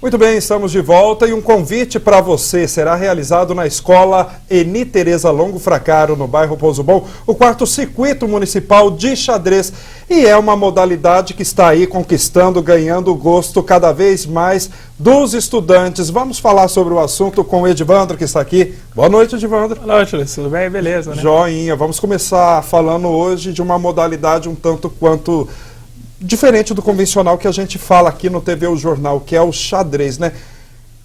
Muito bem, estamos de volta e um convite para você será realizado na Escola Eni Tereza Longo Fracaro, no bairro Pouso Bom, o 4º Circuito Municipal de Xadrez. E é uma modalidade que está aí conquistando, ganhando o gosto cada vez mais dos estudantes. Vamos falar sobre o assunto com o Edivandro, que está aqui. Boa noite, Edivandro. Boa noite, Luiz. Tudo bem? Beleza, né? Joinha. Vamos começar falando hoje de uma modalidade um tanto quanto diferente do convencional que a gente fala aqui no TV O Jornal, que é o xadrez, né?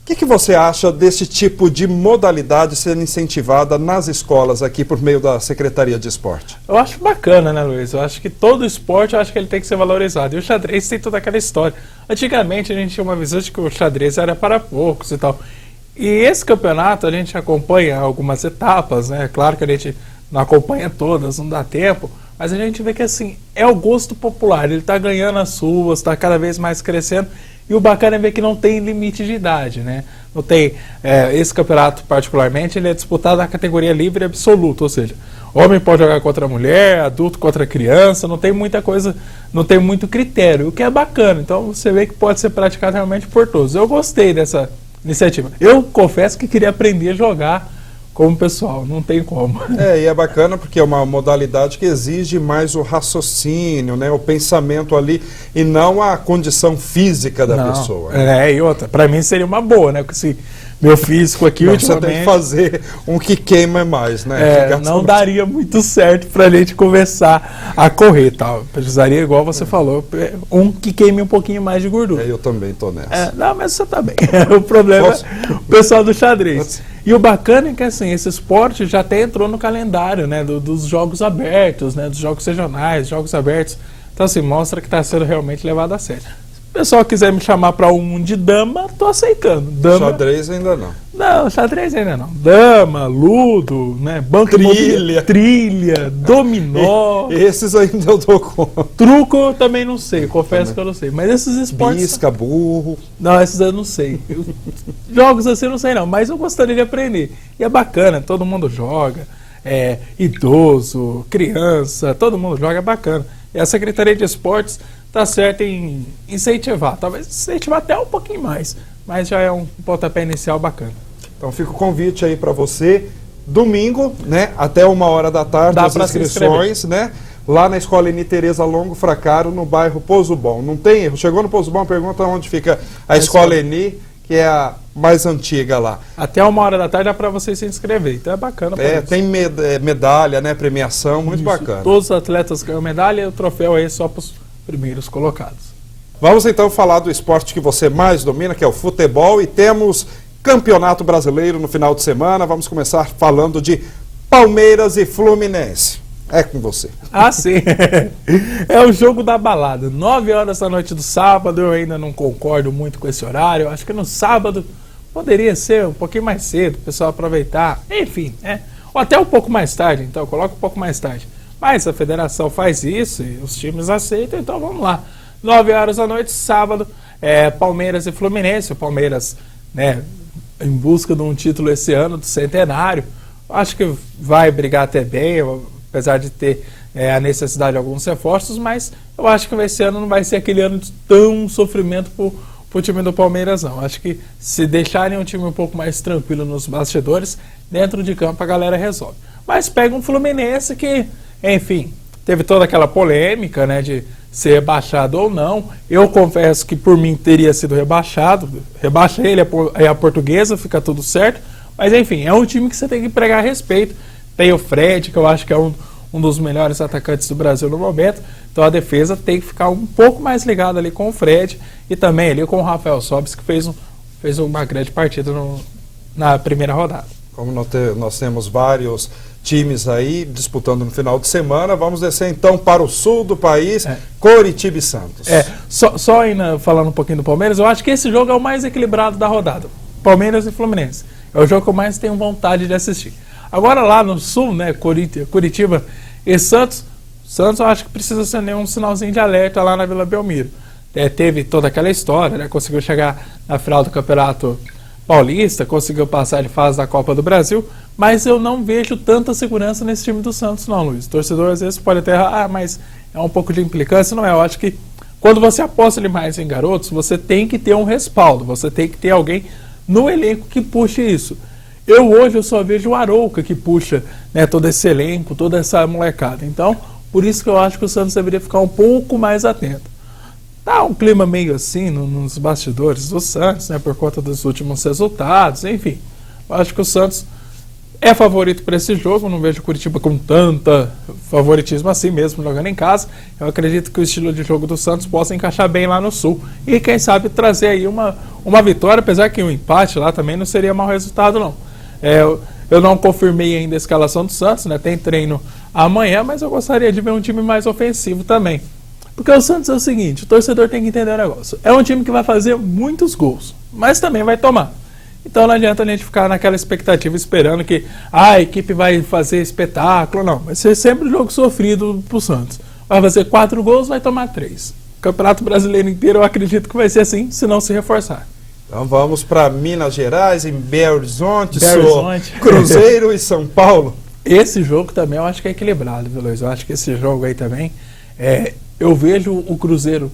O que você acha desse tipo de modalidade sendo incentivada nas escolas aqui por meio da Secretaria de Esporte? Eu acho bacana, né, Luiz? Eu acho que todo esporte, eu acho que ele tem que ser valorizado. E o xadrez tem toda aquela história. Antigamente a gente tinha uma visão de que o xadrez era para poucos e tal. E esse campeonato a gente acompanha algumas etapas, né? Claro que a gente não acompanha todas, não dá tempo. Mas a gente vê que assim, é o gosto popular, ele está ganhando as ruas, está cada vez mais crescendo, e o bacana é ver que não tem limite de idade, né? Não tem, esse campeonato particularmente, ele é disputado na categoria livre absoluta, ou seja, homem pode jogar contra mulher, adulto contra criança, não tem muita coisa, não tem muito critério, o que é bacana, então você vê que pode ser praticado realmente por todos. Eu gostei dessa iniciativa, eu confesso que queria aprender a jogar como pessoal, não tem como. E é bacana porque é uma modalidade que exige mais o raciocínio, né, o pensamento ali, e não a condição física da pessoa. Né? E outra, para mim seria uma boa, né, porque se meu físico aqui não, ultimamente... Você tem que fazer um que queima mais, né? Não daria muito certo pra gente começar a correr, tal. Precisaria, igual você falou, um que queime um pouquinho mais de gordura. Eu também tô nessa. Não, mas você tá bem. O problema é o pessoal do xadrez. E o bacana é que assim, esse esporte já até entrou no calendário, né, dos jogos abertos, né, dos jogos regionais, jogos abertos. Então assim, mostra que está sendo realmente levado a sério. Se o pessoal quiser me chamar para um de dama, tô aceitando. Dama... Xadrez ainda não. Não, xadrez ainda não. Dama, ludo, né, banco trilha, dominó. Esses ainda eu dou conta. Truco eu também não sei, confesso que eu não sei. Mas esses esportes... Bisca, burro. Não, esses eu não sei. Jogos assim eu não sei não, mas eu gostaria de aprender. E é bacana, todo mundo joga. Idoso, criança, todo mundo joga, é bacana. E a Secretaria de Esportes está certa em incentivar, talvez incentivar até um pouquinho mais, mas já é um pontapé inicial bacana. Então fica o convite aí para você, domingo, né, até 1h da tarde, as inscrições, né, lá na Escola Eni Tereza Longo Fracaro, no bairro Pouso Bom. Não tem erro, chegou no Pouso Bom, pergunta onde fica a Escola Eni, que é a mais antiga lá. Até 1h da tarde dá para você se inscrever, então é bacana. Tem medalha, né, premiação, muito bacana. Todos os atletas ganham medalha e o troféu aí só para os primeiros colocados. Vamos então falar do esporte que você mais domina, que é o futebol, e temos Campeonato Brasileiro no final de semana. Vamos começar falando de Palmeiras e Fluminense. É com você. Ah, sim. É o jogo da balada. 9h da noite do sábado. Eu ainda não concordo muito com esse horário. Acho que no sábado poderia ser um pouquinho mais cedo, o pessoal aproveitar. Enfim, ou até um pouco mais tarde. Então, coloca um pouco mais tarde. Mas a federação faz isso e os times aceitam, então vamos lá. 9h da noite, sábado, Palmeiras e Fluminense. O Palmeiras, né, em busca de um título esse ano, do centenário. Acho que vai brigar até bem, apesar de ter a necessidade de alguns reforços, mas eu acho que esse ano não vai ser aquele ano de tão sofrimento para o time do Palmeiras, não. Acho que se deixarem um time um pouco mais tranquilo nos bastidores, dentro de campo a galera resolve. Mas pega um Fluminense que, enfim, teve toda aquela polêmica, né, de ser rebaixado ou não. Eu confesso que por mim teria sido rebaixado. Rebaixa ele, é a Portuguesa, fica tudo certo. Mas enfim, é um time que você tem que pregar respeito. Tem o Fred, que eu acho que é um dos melhores atacantes do Brasil no momento. Então a defesa tem que ficar um pouco mais ligada ali com o Fred e também ali com o Rafael Sobis, que fez uma grande partida na primeira rodada. Como nós temos vários times aí disputando no final de semana, vamos descer então para o sul do país, Coritiba e Santos. Só ainda falando um pouquinho do Palmeiras, eu acho que esse jogo é o mais equilibrado da rodada. Palmeiras e Fluminense. É o jogo que eu mais tenho vontade de assistir. Agora lá no sul, né, Coritiba e Santos eu acho que precisa ser um sinalzinho de alerta lá na Vila Belmiro. Teve toda aquela história, né, conseguiu chegar na final do Campeonato Paulista, conseguiu passar de fase da Copa do Brasil, mas eu não vejo tanta segurança nesse time do Santos não, Luiz. O torcedor às vezes pode até mas é um pouco de implicância, não é? Eu acho que quando você aposta demais em garotos, você tem que ter um respaldo, você tem que ter alguém no elenco que puxe isso. Hoje eu só vejo o Arouca que puxa, né, todo esse elenco, toda essa molecada. Então, por isso que eu acho que o Santos deveria ficar um pouco mais atento. Tá um clima meio assim nos bastidores do Santos, né, por conta dos últimos resultados, enfim. Eu acho que o Santos é favorito para esse jogo, não vejo o Curitiba com tanta favoritismo assim mesmo jogando em casa. Eu acredito que o estilo de jogo do Santos possa encaixar bem lá no Sul e quem sabe trazer aí uma vitória, apesar que um empate lá também não seria mau resultado não. Eu não confirmei ainda a escalação do Santos, né? Tem treino amanhã, mas eu gostaria de ver um time mais ofensivo também. Porque o Santos é o seguinte, o torcedor tem que entender o negócio. É um time que vai fazer muitos gols, mas também vai tomar. Então não adianta a gente ficar naquela expectativa esperando que a equipe vai fazer espetáculo, não. Vai ser sempre um jogo sofrido pro Santos. Vai fazer 4 gols, vai tomar 3. O Campeonato Brasileiro inteiro eu acredito que vai ser assim, se não se reforçar. Então vamos para Minas Gerais, em Belo Horizonte, Cruzeiro e São Paulo. Esse jogo também eu acho que é equilibrado, viu, Luiz? Eu acho que esse jogo aí também, eu vejo o Cruzeiro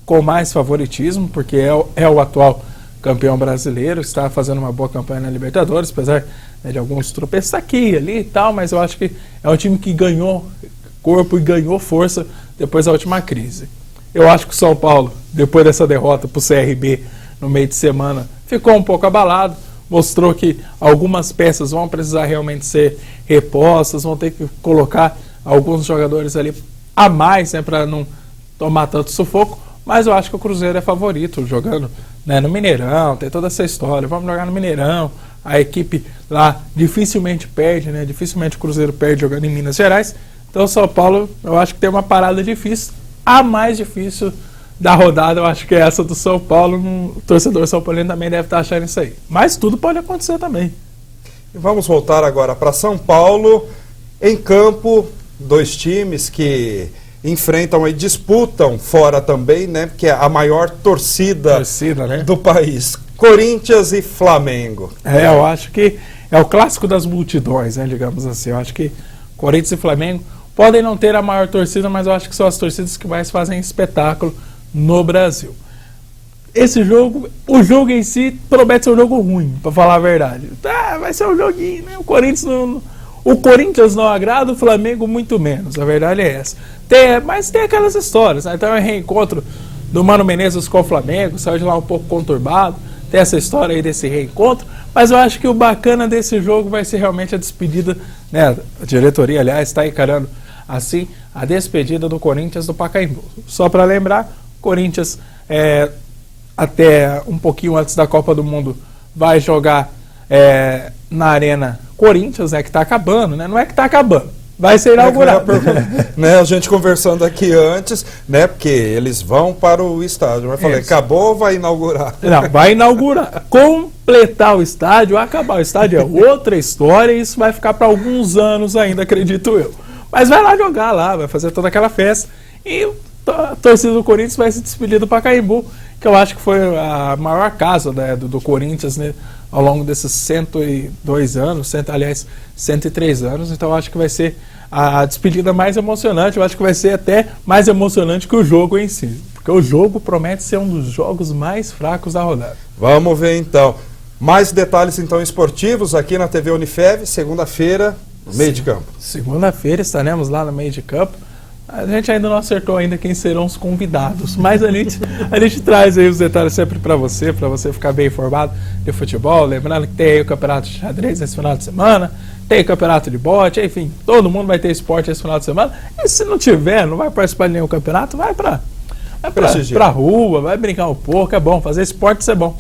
com mais favoritismo, porque é o atual campeão brasileiro, está fazendo uma boa campanha na Libertadores, apesar, né, de alguns tropeços aqui e ali e tal, mas eu acho que é um time que ganhou corpo e ganhou força depois da última crise. Eu acho que o São Paulo, depois dessa derrota para o CRB no meio de semana, ficou um pouco abalado, mostrou que algumas peças vão precisar realmente ser repostas, vão ter que colocar alguns jogadores ali a mais, né, para não tomar tanto sufoco, mas eu acho que o Cruzeiro é favorito, jogando, né, no Mineirão, tem toda essa história, vamos jogar no Mineirão, a equipe lá dificilmente perde, né, dificilmente o Cruzeiro perde jogando em Minas Gerais, então o São Paulo eu acho que tem uma parada difícil, a mais difícil da rodada, eu acho que é essa do São Paulo, o torcedor são paulino também deve estar achando isso aí, mas tudo pode acontecer também. E vamos voltar agora para São Paulo, em campo, 2 times que enfrentam e disputam fora também, né? Que é a maior torcida né, do país. Corinthians e Flamengo. Eu acho que é o clássico das multidões, né? Digamos assim. Eu acho que Corinthians e Flamengo podem não ter a maior torcida, mas eu acho que são as torcidas que mais fazem espetáculo no Brasil. Esse jogo, o jogo em si promete ser um jogo ruim, para falar a verdade. Vai ser um joguinho, né? O Corinthians não agrada, o Flamengo muito menos, a verdade é essa. Mas tem aquelas histórias, né? Então é o reencontro do Mano Menezes com o Flamengo, saiu de lá um pouco conturbado, tem essa história aí desse reencontro, mas eu acho que o bacana desse jogo vai ser realmente a despedida, né? A diretoria, aliás, está encarando assim a despedida do Corinthians do Pacaembu. Só para lembrar, Corinthians até um pouquinho antes da Copa do Mundo vai jogar na Arena Corinthians, né, que está acabando, né? Não é que está acabando, vai ser inaugurado. Né, a gente conversando aqui antes, né, porque eles vão para o estádio. Eu falei, acabou ou vai inaugurar? Não, vai inaugurar. Completar o estádio, acabar o estádio é outra história e isso vai ficar para alguns anos ainda, acredito eu. Mas vai lá jogar lá, vai fazer toda aquela festa e a torcida do Corinthians vai se despedir do Pacaembu, que eu acho que foi a maior casa, né, do Corinthians, né, ao longo desses 102 anos, 103 anos, então eu acho que vai ser a despedida mais emocionante, eu acho que vai ser até mais emocionante que o jogo em si, porque o jogo promete ser um dos jogos mais fracos da rodada. Vamos ver então. Mais detalhes então esportivos aqui na TV Unifev, segunda-feira, meio de campo. Segunda-feira estaremos lá no meio de campo. A gente ainda não acertou ainda quem serão os convidados, mas a gente traz aí os detalhes sempre para você ficar bem informado de futebol. Lembrando que tem aí o campeonato de xadrez esse final de semana, tem o campeonato de bote, enfim, todo mundo vai ter esporte esse final de semana. E se não tiver, não vai participar de nenhum campeonato, vai pra rua, vai brincar um pouco, é bom, fazer esporte isso é bom.